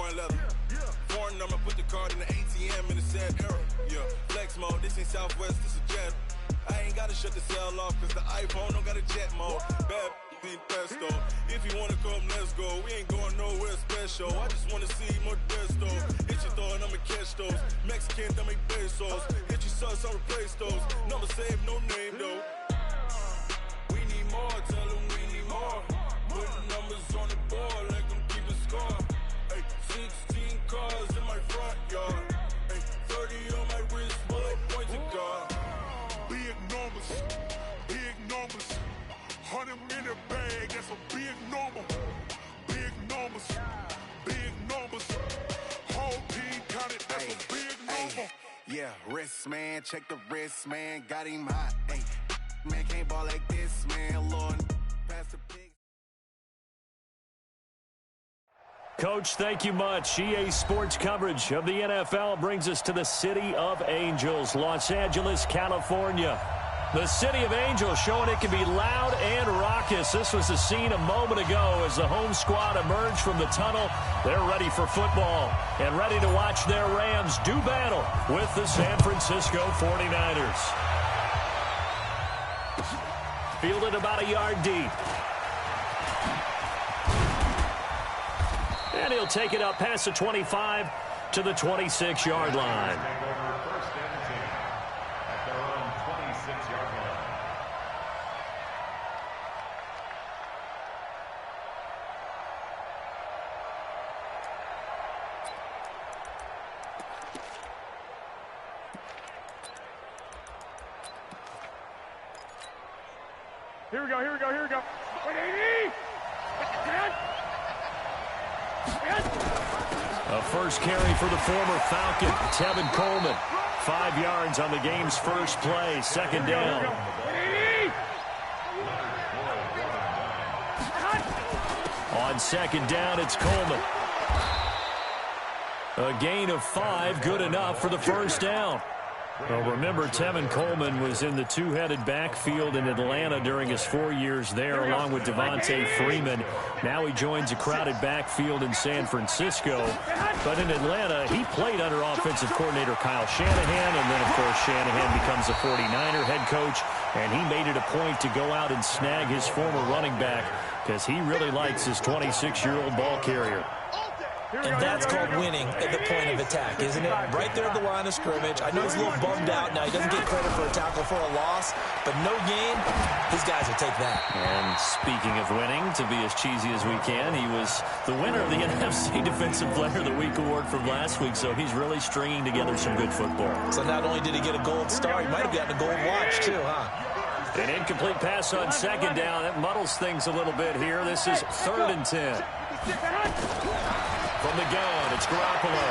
fine leather. Foreign number, put the card in the ATM in the sad era. Yeah, flex mode, this ain't Southwest, this is jet. I ain't gotta shut the cell off, cause the iPhone don't got a jet mode. Bad need pesto. If you wanna come, let's go. We ain't going nowhere special. I just wanna see more desto. Hit your throw and I'ma catch those. Mexican, I make pesos. Hit your sauce, I replace those. Number save, no name though. We need more, tell them we need more. Putting numbers on the board, like them keep a score. Ay, 16 cars in my front yard. Ay, 30 on my wrist, bullet points of God. Big numbers, big numbers. 100 in a bag, that's a big number. Big numbers, big numbers. Whole team counted, that's a big number. Yeah, wrist man, check the wrist man, got him hot. Ay, man can't ball like this, man. Lord, pass the pig. Coach, thank you much. EA Sports coverage of the NFL brings us to the City of Angels, Los Angeles, California. The City of Angels showing it can be loud and raucous. This was the scene a moment ago as the home squad emerged from the tunnel. They're ready for football and ready to watch their Rams do battle with the San Francisco 49ers. Fielded about a yard deep. And he'll take it up past the 25 to the 26-yard line. Here we go, here we go, here we go. 180! A first carry for the former Falcon, Tevin Coleman. 5 yards on the game's first play, second down. On second down, it's Coleman. A gain of 5, good enough for the first down. Well, remember, Tevin Coleman was in the two-headed backfield in Atlanta during his 4 years there, along with Devontae Freeman. Now he joins a crowded backfield in San Francisco. But in Atlanta, he played under offensive coordinator Kyle Shanahan, and then, of course, Shanahan becomes a 49er head coach, and he made it a point to go out and snag his former running back because he really likes his 26-year-old ball carrier. And that's called winning at the point of attack, isn't it? Right there at the line of scrimmage. I know he's a little bummed out now. He doesn't get credit for a tackle for a loss, but no gain, his guys will take that. And speaking of winning, to be as cheesy as we can, he was the winner of the NFC Defensive Player of the Week award from last week, so he's really stringing together some good football. So not only did he get a gold star, he might have gotten a gold watch too, huh? An incomplete pass on second down. That muddles things a little bit here. This is 3rd and 10. From the gun, it's Garoppolo.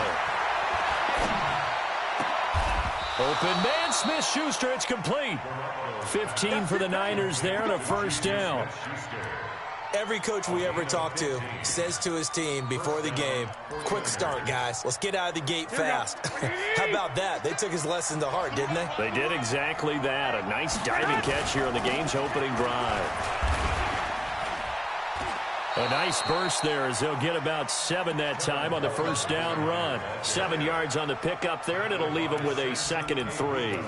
Open man, Smith-Schuster, it's complete. 15 for the Niners there and a first down. Every coach we ever talk to says to his team before the game, quick start, guys. Let's get out of the gate fast. How about that? They took his lesson to heart, didn't they? They did exactly that. A nice diving catch here on the game's opening drive. A nice burst there as they'll get about 7 that time on the first down run. 7 yards on the pickup there, and it'll leave them with a 2nd and 3.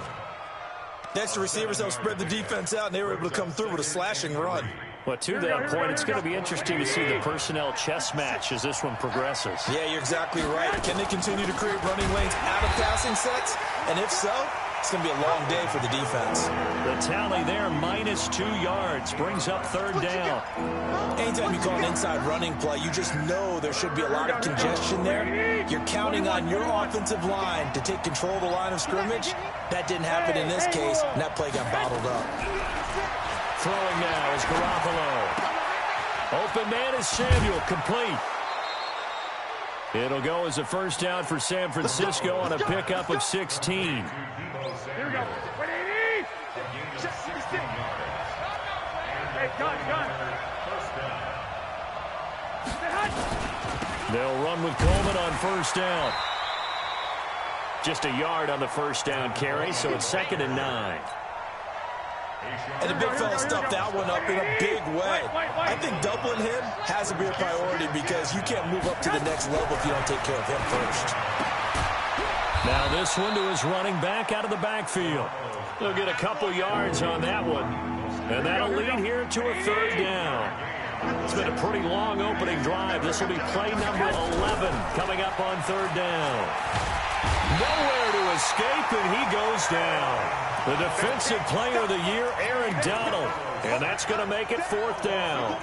Next, the receivers helped spread the defense out, and they were able to come through with a slashing run. Well, to that point, it's going to be interesting to see the personnel chess match as this one progresses. Yeah, you're exactly right. Can they continue to create running lanes out of passing sets? And if so, it's going to be a long day for the defense. The tally there, minus 2 yards, brings up 3rd down. Anytime you call an inside running play, you just know there should be a lot of congestion there. You're counting on your offensive line to take control of the line of scrimmage. That didn't happen in this case, and that play got bottled up. Throwing now is Garoppolo. Open man is Samuel, complete. It'll go as a first down for San Francisco on a pickup of 16. Here we go. 180! Hey, gun. They'll run with Coleman on first down. Just a yard on the first down carry, so it's 2nd and 9. And the big fella stuffed that one up in a big way. I think doubling him has to be a priority because you can't move up to the next level if you don't take care of him first. Now this one to his running back out of the backfield. They'll get a couple yards on that one. And that'll lead here to a third down. It's been a pretty long opening drive. This will be play number 11 coming up on third down. Nowhere to escape, and he goes down. The defensive player of the year, Aaron Donald. And that's going to make it fourth down.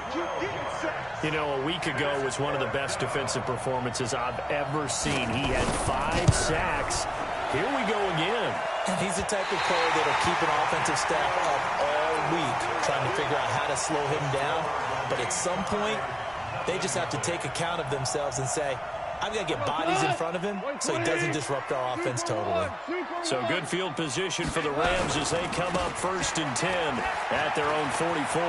You know, a week ago was one of the best defensive performances I've ever seen. He had 5 sacks. Here we go again. And he's the type of player that will keep an offensive staff up all week trying to figure out how to slow him down. But at some point, they just have to take account of themselves and say, I've got to get bodies in front of him so he doesn't disrupt our offense totally. So good field position for the Rams as they come up 1st and 10 at their own 44.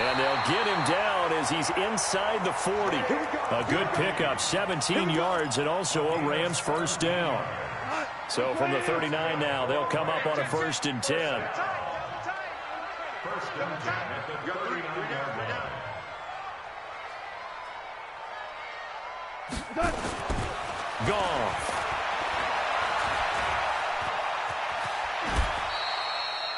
And they'll get him down as he's inside the 40. A good pickup, 17 yards, and also a Rams first down. So from the 39 now, they'll come up on a 1st and 10. First and 10 at the 39-yard line. Goff.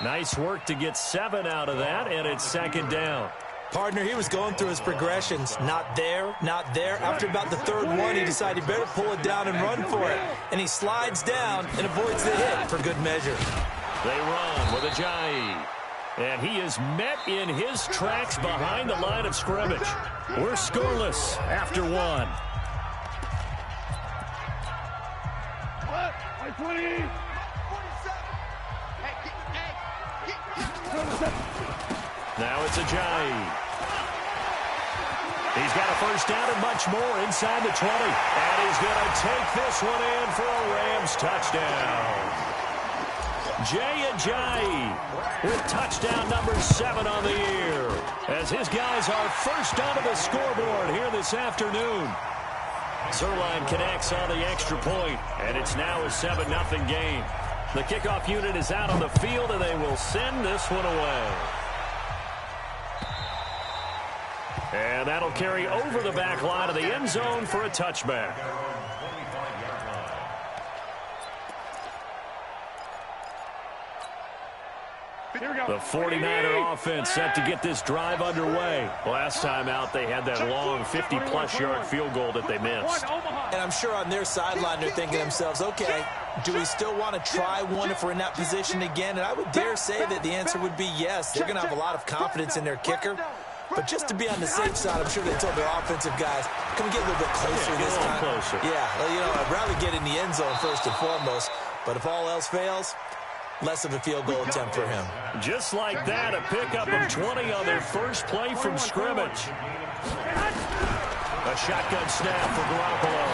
Nice work to get 7 out of that, and it's 2nd down. Partner, he was going through his progressions. Not there, not there. After about the 3rd one, he decided he better pull it down and run for it. And he slides down and avoids the hit for good measure. They run with Ajayi. And he is met in his tracks behind the line of scrimmage. We're scoreless after 1. Now it's Ajayi. He's got a first down and much more inside the 20. And he's going to take this one in for a Rams touchdown. Jay Ajayi with touchdown number 7 on the year. As his guys are first onto the scoreboard here this afternoon. Zerline connects on the extra point, and it's now a 7-0 game. The kickoff unit is out on the field, and they will send this one away. And that'll carry over the back line of the end zone for a touchback. The 49er offense set to get this drive underway. Last time out, they had that long 50-plus yard field goal that they missed. And I'm sure on their sideline, they're thinking to themselves, okay, do we still want to try one if we're in that position again? And I would dare say that the answer would be yes. They're going to have a lot of confidence in their kicker. But just to be on the safe side, I'm sure they told their offensive guys, can we get a little bit closer this time? Closer. Yeah, well, you know, I'd rather get in the end zone first and foremost. But if all else fails, less of a field goal attempt for him. Just like that, a pickup of 20 on their first play from scrimmage. A shotgun snap for Garoppolo.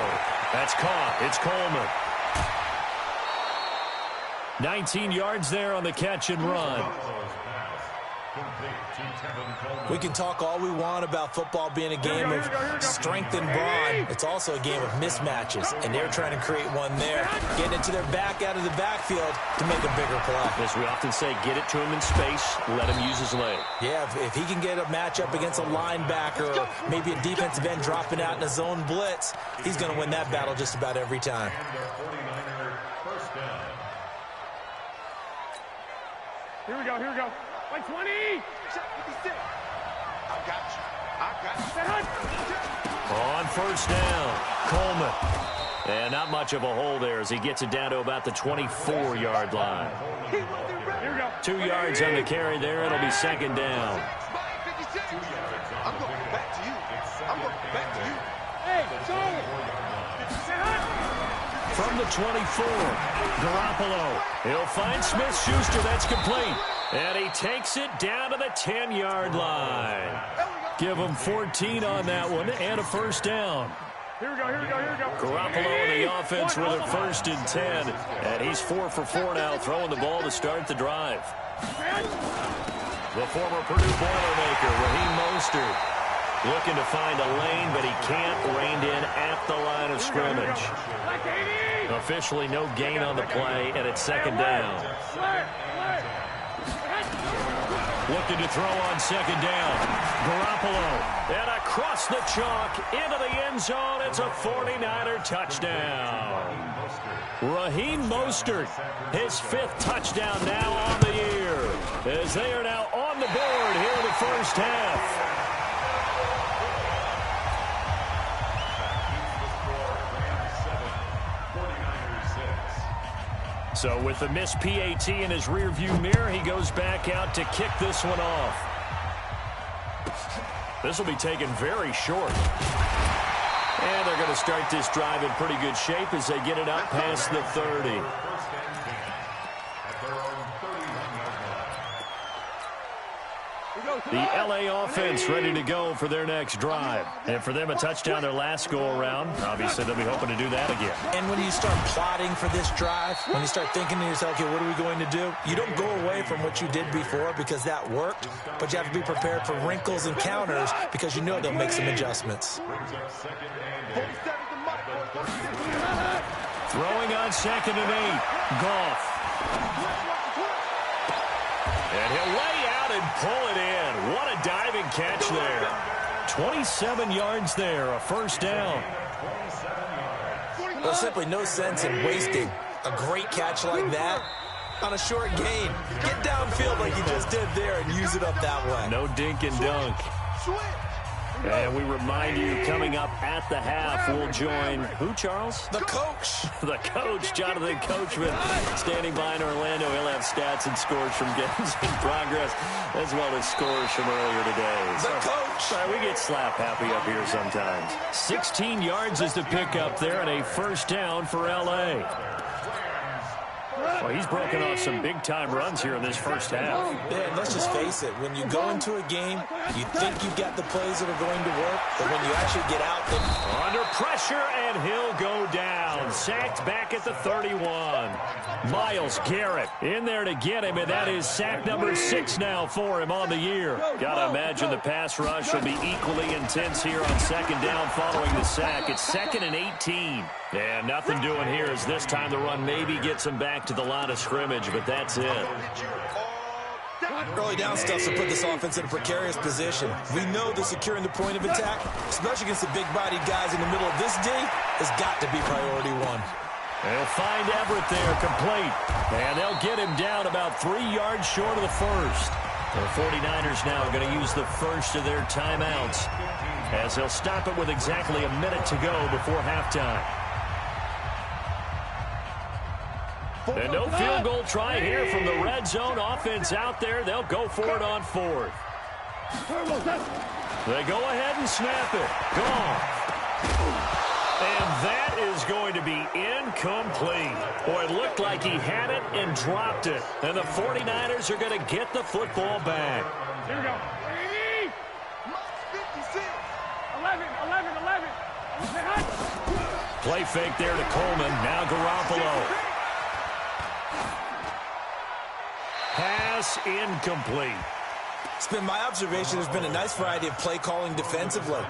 That's caught. It's Coleman. 19 yards there on the catch and run. We can talk all we want about football being a game of strength and brawn. It's also a game of mismatches, and they're trying to create one there. Getting it to their back out of the backfield to make a bigger play. As we often say, get it to him in space, let him use his leg. Yeah, if he can get a matchup against a linebacker or maybe a defensive end dropping out in a zone blitz, he's going to win that battle just about every time. Here we go, here we go. Like 20! I got you. On first down, Coleman. And not much of a hole there as he gets it down to about the 24-yard line. Here we go. 2 yards on the carry there. It'll be 2nd down. I'm going back to you. I'm going back to you. Hey, go! From the 24, Garoppolo. He'll find Smith-Schuster. That's complete. And he takes it down to the 10-yard line. Give him 14 on that one and a first down. Here we go, here we go, here we go. Garoppolo and the offense with a 1st and 10. And he's 4 for 4 now, throwing the ball to start the drive. The former Purdue Boilermaker, Raheem Mostert, looking to find a lane, but he can't. Reined in at the line of scrimmage. Officially no gain on the play, and it's 2nd down. Looking to throw on second down. Garoppolo. And across the chalk into the end zone. It's a 49er touchdown. Raheem Mostert, his 5th touchdown now on the year, as they are now on the board here in the first half. So with the missed PAT in his rearview mirror, he goes back out to kick this one off. This will be taken very short. And they're going to start this drive in pretty good shape as they get it up past the 30. The LA offense ready to go for their next drive. And for them, a touchdown their last go-around. Obviously, they'll be hoping to do that again. And when you start plotting for this drive, when you start thinking to yourself, okay, what are we going to do? You don't go away from what you did before because that worked, but you have to be prepared for wrinkles and counters because you know they'll make some adjustments. Throwing on 2nd and 8. Goff. And he'll lay out and pull it in. What a diving catch there. 27 yards there, a first down. There's simply no sense in wasting a great catch like that on a short gain. Get downfield like you just did there and use it up that way. No dink and dunk. And we remind you, coming up at the half, we'll join who, Charles? The coach. The coach, Jonathan Coachman, standing by in Orlando. He'll have stats and scores from games in progress, as well as scores from earlier today. The coach. Sorry, we get slap happy up here sometimes. 16 yards is the pickup there, and a first down for L.A. Well, he's broken off some big-time runs here in this first half. Yeah, and let's just face it. When you go into a game, you think you've got the plays that are going to work, but when you actually get out there... Under pressure, and he'll go down. Sacked back at the 31. Myles Garrett in there to get him, and that is sack number 6 now for him on the year. Gotta imagine the pass rush will be equally intense here on second down following the sack. It's 2nd and 18. And nothing doing here as this time the run maybe gets him back to the line of scrimmage, but that's it. Early down stuff to put this offense in a precarious position. We know that securing the point of attack, especially against the big-bodied guys in the middle of this D, has got to be priority 1. They'll find Everett there, complete. And they'll get him down about 3 yards short of the first. The 49ers now are going to use the first of their timeouts as they'll stop it with exactly a minute to go before halftime. And no field goal try here from the red zone offense out there. They'll go for it on 4th. They go ahead and snap it. Gone. And that is going to be incomplete. Boy, it looked like he had it and dropped it. And the 49ers are going to get the football back. Here we go. 11. Play fake there to Coleman. Now Garoppolo. Pass incomplete. It's been my observation there's been a nice variety of play calling defensively.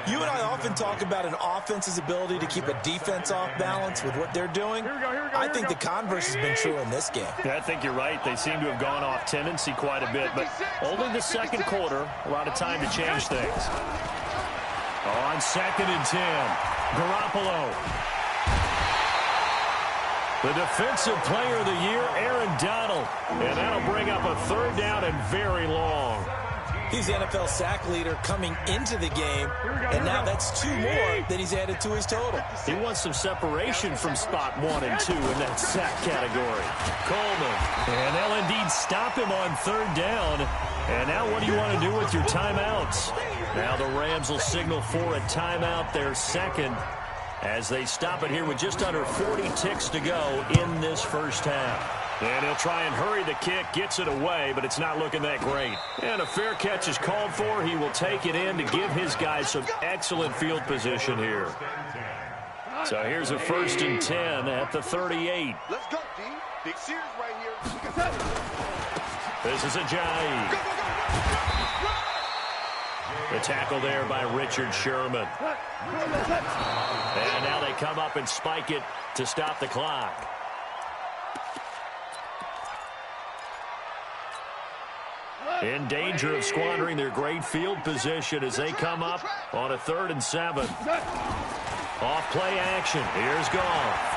You and I often talk about an offense's ability to keep a defense off balance with what they're doing. I think the converse has been true in this game. Yeah, I think you're right. They seem to have gone off tendency quite a bit, but only the second quarter, a lot of time to change things. On 2nd and 10, Garoppolo. The defensive player of the year, Aaron Donald. And that'll bring up a 3rd down and very long. He's the NFL sack leader coming into the game, and now that's 2 more that he's added to his total. He wants some separation from spot 1 and 2 in that sack category. Coleman. And they'll indeed stop him on 3rd down. And now what do you want to do with your timeouts? Now the Rams will signal for a timeout, their second, as they stop it here with just under 40 ticks to go in this first half. And he'll try and hurry the kick, gets it away, but it's not looking that great. And a fair catch is called for. He will take it in to give his guys some excellent field position here. So here's a 1st and 10 at the 38. Let's go, D. Big series right here. This is Ajayi. The tackle there by Richard Sherman. And now they come up and spike it to stop the clock. in danger of squandering their great field position as they come up on a 3rd and 7. Off play action. Here's Goff.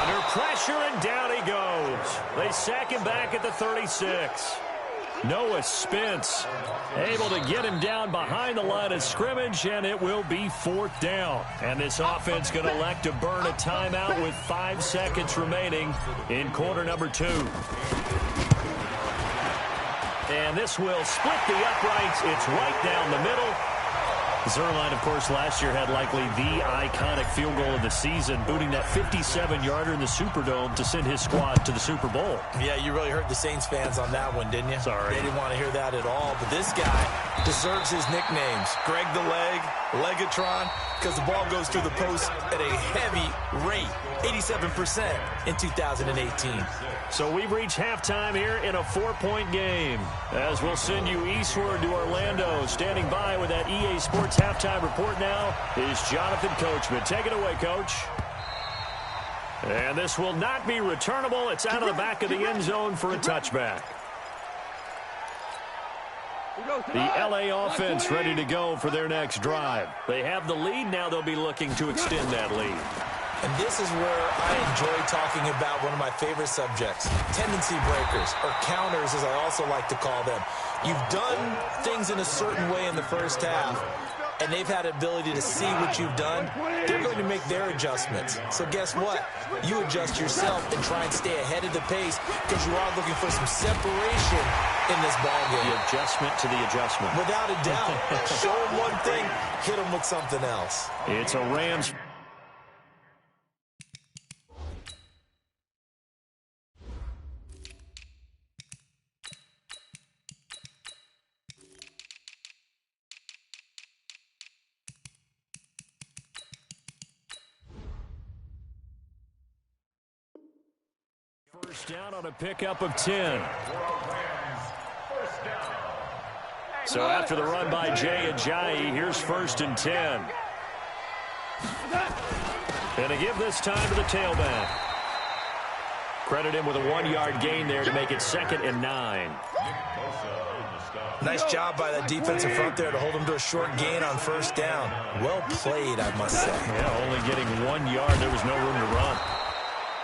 Under pressure, and down he goes. They sack him back at the 36. Noah Spence able to get him down behind the line of scrimmage, and it will be 4th down. And this offense going to elect to burn a timeout with 5 seconds remaining in quarter number 2. And this will split the uprights. It's right down the middle. Zuerlein, of course, last year had likely the iconic field goal of the season, booting that 57-yarder in the Superdome to send his squad to the Super Bowl. Yeah, you really hurt the Saints fans on that one, didn't you? Sorry. They didn't want to hear that at all. But this guy deserves his nicknames. Greg the Leg, Legatron, because the ball goes through the post at a heavy rate, 87% in 2018. So we've reached halftime here in a 4-point game. As we'll send you eastward to Orlando. Standing by with that EA Sports halftime report now is Jonathan Coachman. Take it away, Coach. And this will not be returnable. It's out of the back of the end zone for a touchback. The LA offense ready to go for their next drive. They have the lead. Now they'll be looking to extend that lead. And this is where I enjoy talking about one of my favorite subjects, tendency breakers, or counters as I also like to call them. You've done things in a certain way in the first half, and they've had the ability to see what you've done. They're going to make their adjustments. So guess what? You adjust yourself and try and stay ahead of the pace because you are looking for some separation in this ballgame. The adjustment to the adjustment. Without a doubt. Show them one thing, hit them with something else. It's a Rams. First down on a pickup of 10. So after the run by Jay Ajayi, here's 1st and 10. And to give this time to the tailback. Credit him with a 1-yard gain there to make it 2nd and 9. Nice job by that defensive front there to hold him to a short gain on 1st down. Well played, I must say. Yeah, only getting 1 yard. There was no room to run.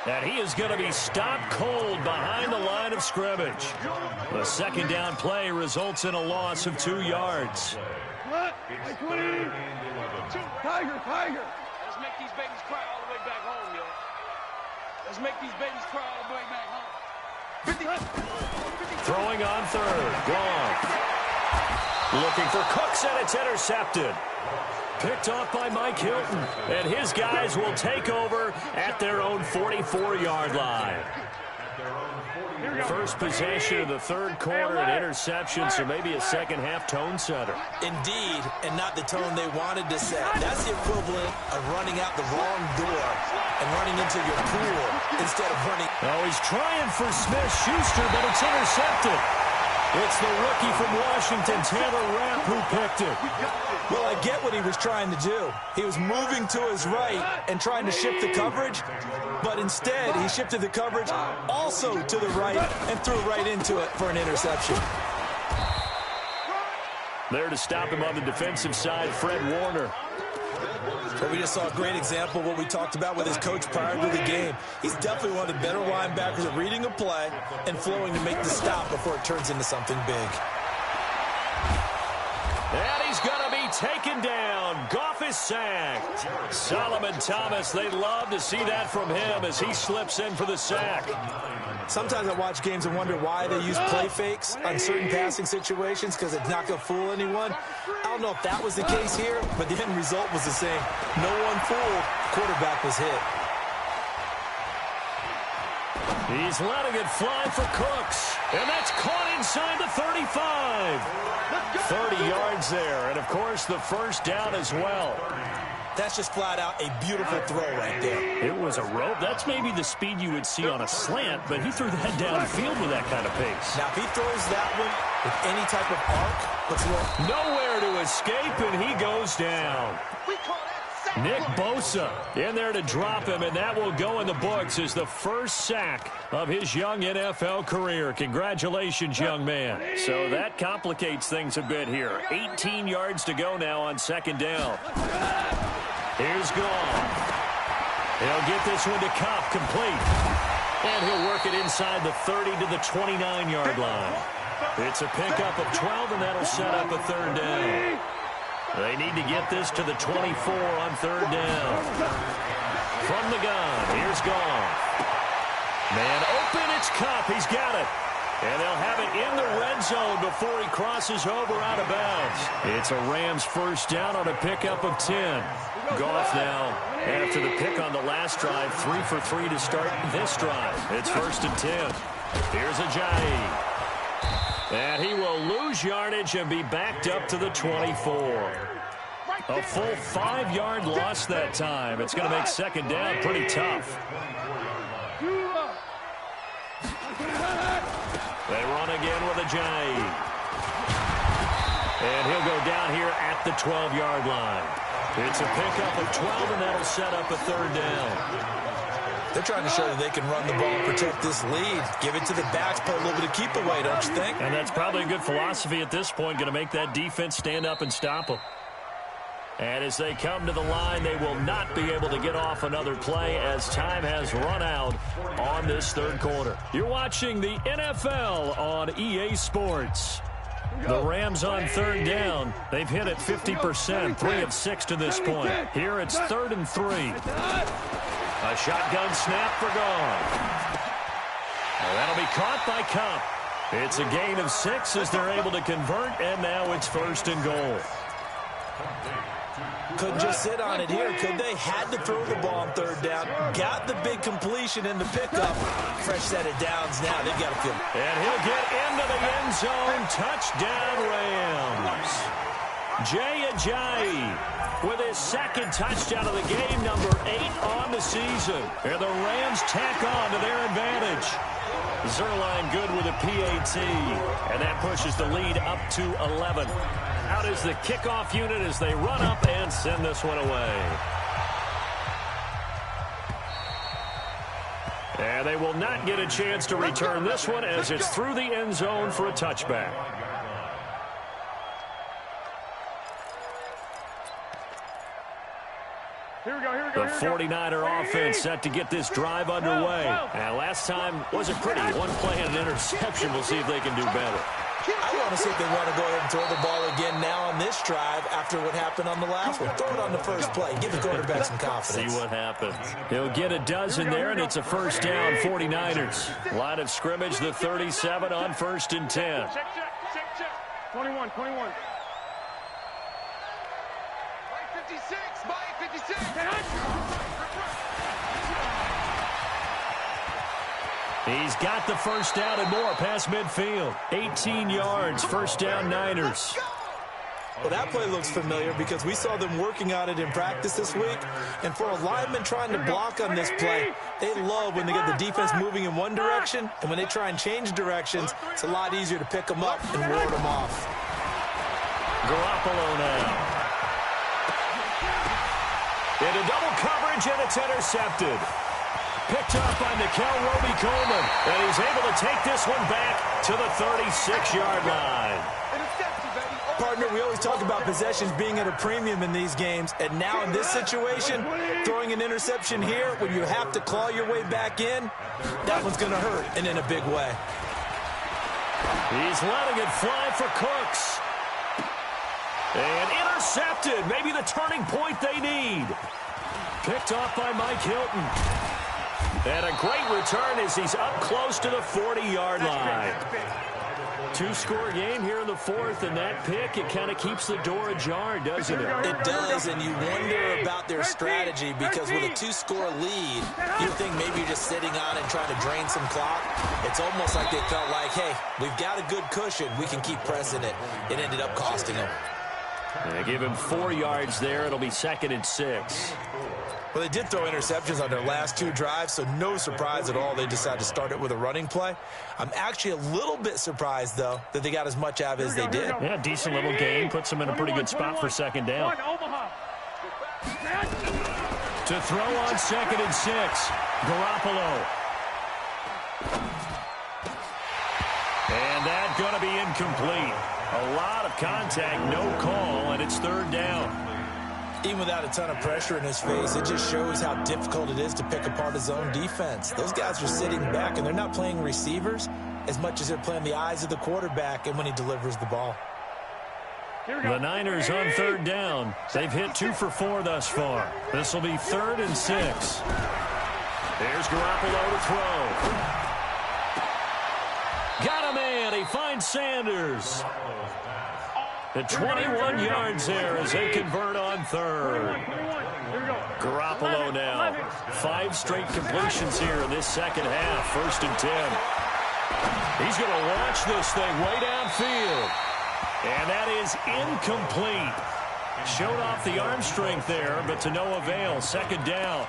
And he is going to be stopped cold behind the line of scrimmage. The 2nd down play results in a loss of 2 yards. Tiger. Let's make these babies cry all the way back home, yo. Let's make these babies cry all the way back home. Throwing on 3rd. Gone. Looking for Cooks, and it's intercepted. Picked off by Mike Hilton. And his guys will take over at their own 44-yard line. First possession of the 3rd quarter, an interception, so maybe a second-half tone setter. Indeed, and not the tone they wanted to set. That's the equivalent of running out the wrong door and running into your pool instead of running. Oh, he's trying for Smith-Schuster, but it's intercepted. It's the rookie from Washington, Taylor Rapp, who picked it. Well, I get what he was trying to do. He was moving to his right and trying to shift the coverage, but instead he shifted the coverage also to the right and threw right into it for an interception. There to stop him on the defensive side, Fred Warner. But we just saw a great example of what we talked about with his coach prior to the game. He's definitely one of the better linebackers at reading a play and flowing to make the stop before it turns into something big. And he's going to be taken down. Goff is sacked. Solomon Thomas, they love to see that from him as he slips in for the sack. Sometimes I watch games and wonder why they use play fakes on certain passing situations because it's not going to fool anyone. I don't know if that was the case here, but the end result was the same. No one fooled. Quarterback was hit. He's letting it fly for Cooks. And that's caught inside the 35. 30 yards there. And, of course, the 1st down as well. That's just flat out a beautiful throw right there. It was a rope. That's maybe the speed you would see on a slant, but he threw that downfield with that kind of pace. Now, if he throws that one with any type of arc, let's look. Nowhere to escape, and he goes down. Nick Bosa in there to drop him, and that will go in the books as the first sack of his young NFL career. Congratulations, young man. So that complicates things a bit here. 18 yards to go now on second down. Here's Goff. He'll get this one to Kupp, complete. And he'll work it inside the 30 to the 29-yard line. It's a pickup of 12, and that'll set up a third down. They need to get this to the 24 on third down. From the gun, here's Goff. Man open, it's Kupp. He's got it. And they'll have it in the red zone before he crosses over out of bounds. It's a Rams first down on a pickup of 10. Goff now, after the pick on the last drive, 3 for 3 to start this drive. It's first and 10. Here's Ajayi. And he will lose yardage and be backed up to the 24. A full 5-yard loss that time. It's going to make second down pretty tough. They run again with Ajayi. And he'll go down here at the 12-yard line. It's a pickup of 12, and that'll set up a third down. They're trying to show that they can run the ball and protect this lead. Give it to the backs, put a little bit of keep away, don't you think? And that's probably a good philosophy at this point, going to make that defense stand up and stop them. And as they come to the line, they will not be able to get off another play as time has run out on this third quarter. You're watching the NFL on EA Sports. The Rams on third down. They've hit it 50%, 3 of 6 to this point. Here it's 3rd and 3. A shotgun snap for Goff. That'll be caught by Kupp. It's a gain of 6 as they're able to convert, and now it's 1st and goal. Couldn't just sit on it here, could they? Had to throw the ball on third down. Got the big completion in the pickup. Fresh set of downs now. They've got to feel. And he'll get into the end zone. Touchdown, Rams. Jay Ajayi with his second touchdown of the game, number 8 on the season. And the Rams tack on to their advantage. Zerline good with a PAT. And that pushes the lead up to 11. Out is the kickoff unit as they run up and send this one away. And they will not get a chance to return this one as it's through the end zone for a touchback. The 49er offense set to get this drive underway. And last time wasn't pretty. One play and an interception. We'll see if they can do better. I want to see if they want to go ahead and throw the ball again now on this drive after what happened on the last one. Throw it on the first play. Give the quarterback some confidence. See what happens. He'll get a dozen there, and it's a first down, 49ers. Line of scrimmage, the 37 on 1st and 10. Check. 21. 56, Mike, 56. He's got the first down and more past midfield. 18 yards, first down, Niners. Well, that play looks familiar because we saw them working on it in practice this week. And for a lineman trying to block on this play, they love when they get the defense moving in one direction. And when they try and change directions, it's a lot easier to pick them up and ward them off. Garoppolo now. Into double coverage, and it's intercepted. Picked up by Nikel Roby-Coleman, and he's able to take this one back to the 36-yard line. Partner, we always talk about possessions being at a premium in these games, and now in this situation, throwing an interception here when you have to claw your way back in, that one's going to hurt, and in a big way. He's letting it fly for Cooks. And intercepted, maybe the turning point they need. Picked off by Mike Hilton. And a great return as he's up close to the 40-yard line. 2-score game here in the 4th, and that pick, it kind of keeps the door ajar, doesn't it? It does, and you wonder about their strategy because with a 2-score lead, you think maybe you're just sitting on it and trying to drain some clock. It's almost like they felt like, hey, we've got a good cushion. We can keep pressing it. It ended up costing them. They give him 4 yards there. It'll be 2nd and 6. Well, they did throw interceptions on their last 2 drives, so no surprise at all they decided to start it with a running play. I'm actually a little bit surprised, though, that they got as much out of it as they did. Yeah, decent little game. Puts them in a pretty good spot for 2nd down. To throw on 2nd and 6. Garoppolo. And that's going to be incomplete. A lot of contact, no call, and it's 3rd down. Even without a ton of pressure in his face, it just shows how difficult it is to pick apart his own defense. Those guys are sitting back, and they're not playing receivers as much as they're playing the eyes of the quarterback and when he delivers the ball. The Niners on 3rd down. They've hit 2 for 4 thus far. This will be 3rd and 6. Here's Garoppolo to throw. Got a man. He finds Sanders. The 21 yards there as they convert on 3rd. Garoppolo now. 5 straight completions here in this second half. 1st and 10. He's going to launch this thing way downfield. And that is incomplete. Showed off the arm strength there, but to no avail. 2nd down.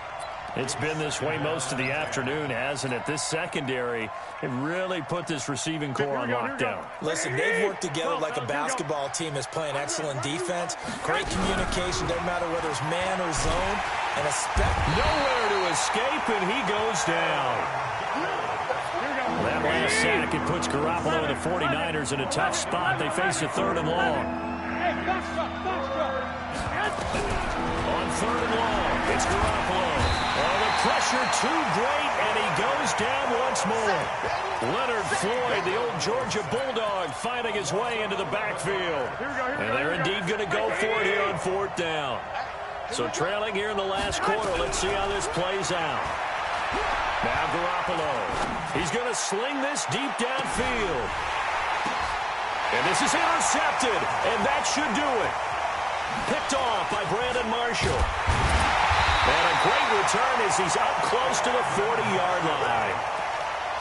It's been this way most of the afternoon, hasn't it? This secondary, it really put this receiving core on lockdown. Listen, they've worked together like a basketball team that's playing excellent defense. Great communication, doesn't matter whether it's man or zone. And nowhere to escape, and he goes down. That last sack, it puts Garoppolo and the 49ers in a tough spot. They face a 3rd and long. On 3rd and long, it's Garoppolo. Oh, the pressure too great, and he goes down once more. Leonard Floyd, the old Georgia Bulldog, finding his way into the backfield. And they're indeed going to go for it here on 4th down. So trailing here in the last quarter, let's see how this plays out. Now Garoppolo. He's going to sling this deep downfield. And this is intercepted, and that should do it. Picked off by Brandon Marshall. And a great return as he's up close to the 40-yard line.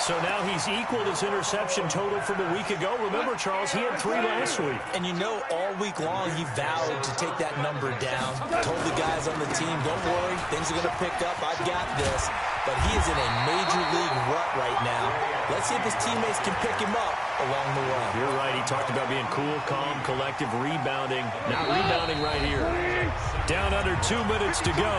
So now he's equaled his interception total from a week ago. Remember, Charles, he had 3 last week. And you know, all week long he vowed to take that number down. Told the guys on the team, don't worry, things are going to pick up. I've got this. But he is in a major league rut right now. Let's see if his teammates can pick him up along the way. You're right. He talked about being cool, calm, collective, rebounding. Not rebounding right here. Down under 2 minutes to go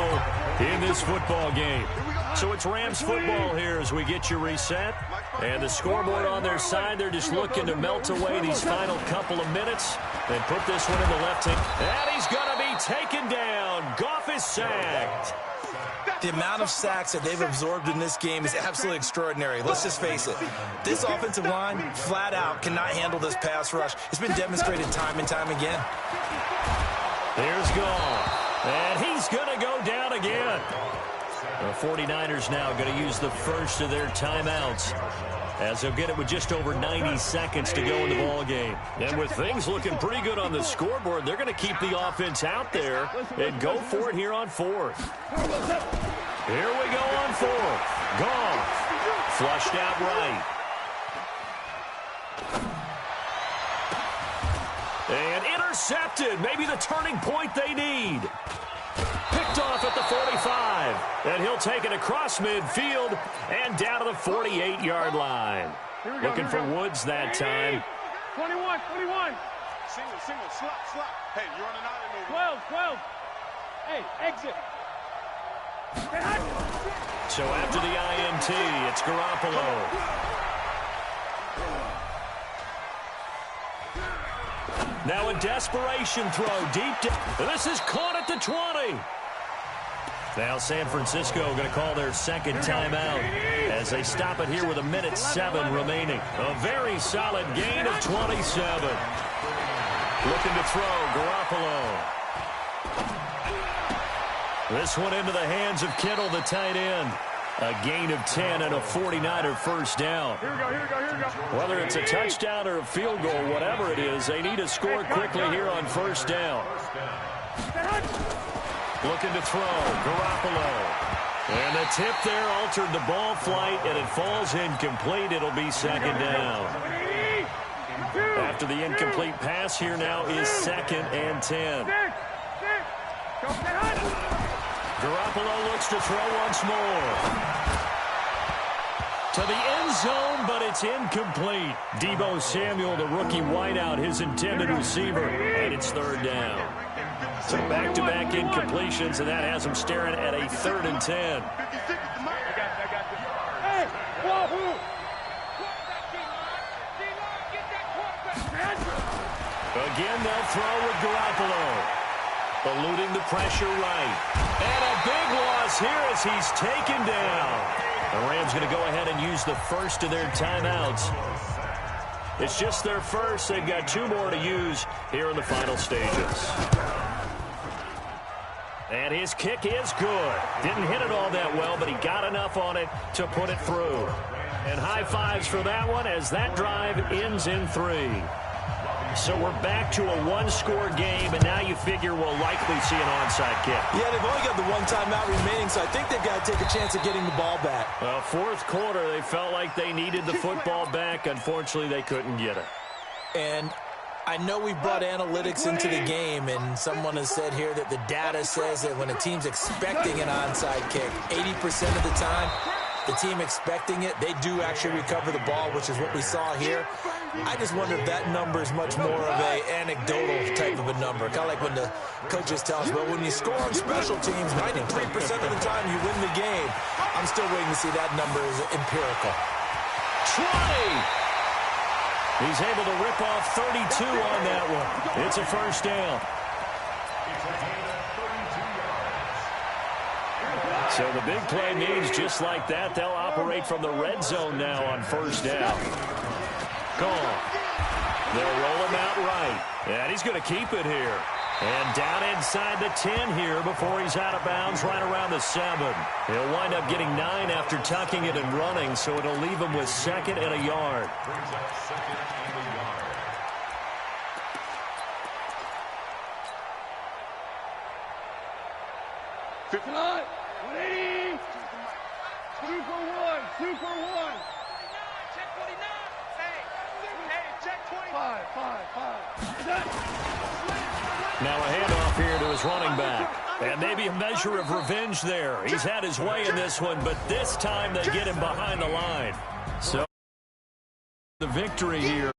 in this football game. So it's Rams football here as we get you reset. And the scoreboard on their side, they're just looking to melt away these final couple of minutes. And put this one in the left hand. And he's going to be taken down. Goff is sacked. The amount of sacks that they've absorbed in this game is absolutely extraordinary. Let's just face it. This offensive line, flat out, cannot handle this pass rush. It's been demonstrated time and time again. There's Goff. And he's going to go down again. The 49ers now going to use the first of their timeouts, as they'll get it with just over 90 seconds to go in the ballgame. And with things looking pretty good on the scoreboard, they're going to keep the offense out there and go for it here on 4th. Here we go on 4th. Goff flushed out right. And intercepted. Maybe the turning point they need. Picked off at the 45. And he'll take it across midfield and down to the 48-yard line. Looking for Woods that time. 21. Single, slap. Hey, you're running out in the 12. Hey, exit. So after the INT, it's Garoppolo. Now a desperation throw deep down. This is caught at the 20. Now San Francisco going to call their second timeout as they stop it here with 1:07 remaining. A very solid gain of 27. Looking to throw, Garoppolo. This one into the hands of Kittle, the tight end. A gain of 10 and a 49er first down. Here we go. Whether it's a touchdown or a field goal, whatever it is, they need to score quickly here on first down. Looking to throw, Garoppolo. And the tip there altered the ball flight, and it falls incomplete. It'll be second down. After the incomplete pass, here now is 2nd and 10. Garoppolo looks to throw once more. To the end zone, but it's incomplete. Deebo Samuel, the rookie wideout, his intended receiver, and it's 3rd down. So back-to-back incompletions, and that has them staring at a 3rd and 10. Again, they'll throw with Garoppolo. Eluding the pressure right. And a big loss here as he's taken down. The Rams going to go ahead and use the first of their timeouts. It's just their first. They've got 2 more to use here in the final stages. And his kick is good. Didn't hit it all that well, but he got enough on it to put it through. And high fives for that one as that drive ends in 3. So we're back to a 1-score game, and now you figure we'll likely see an onside kick. Yeah, they've only got the 1 timeout remaining, so I think they've got to take a chance at getting the ball back. Well, 4th quarter, they felt like they needed the football back. Unfortunately, they couldn't get it. And I know we brought analytics into the game, and someone has said here that the data says that when a team's expecting an onside kick, 80% of the time, the team expecting it, they do actually recover the ball, which is what we saw here. I just wonder if that number is much more of a anecdotal type of a number. Kind of like when the coaches tell us, well, when you score on special teams, 93% of the time you win the game. I'm still waiting to see that number is empirical. 20! He's able to rip off 32 on that one. It's a first down. So the big play means just like that, they'll operate from the red zone now on first down. Gone. They'll roll him out right. And he's going to keep it here. And down inside the 10 here before he's out of bounds right around the 7. He'll wind up getting 9 after tucking it and running, so it'll leave him with 2nd and a yard. 59, 180, 2 for 1, 2 for 1. Check 49. Hey, check 25. 5. Now a handoff here to his running back. And maybe a measure of revenge there. He's had his way in this one, but this time they get him behind the line. So the victory here.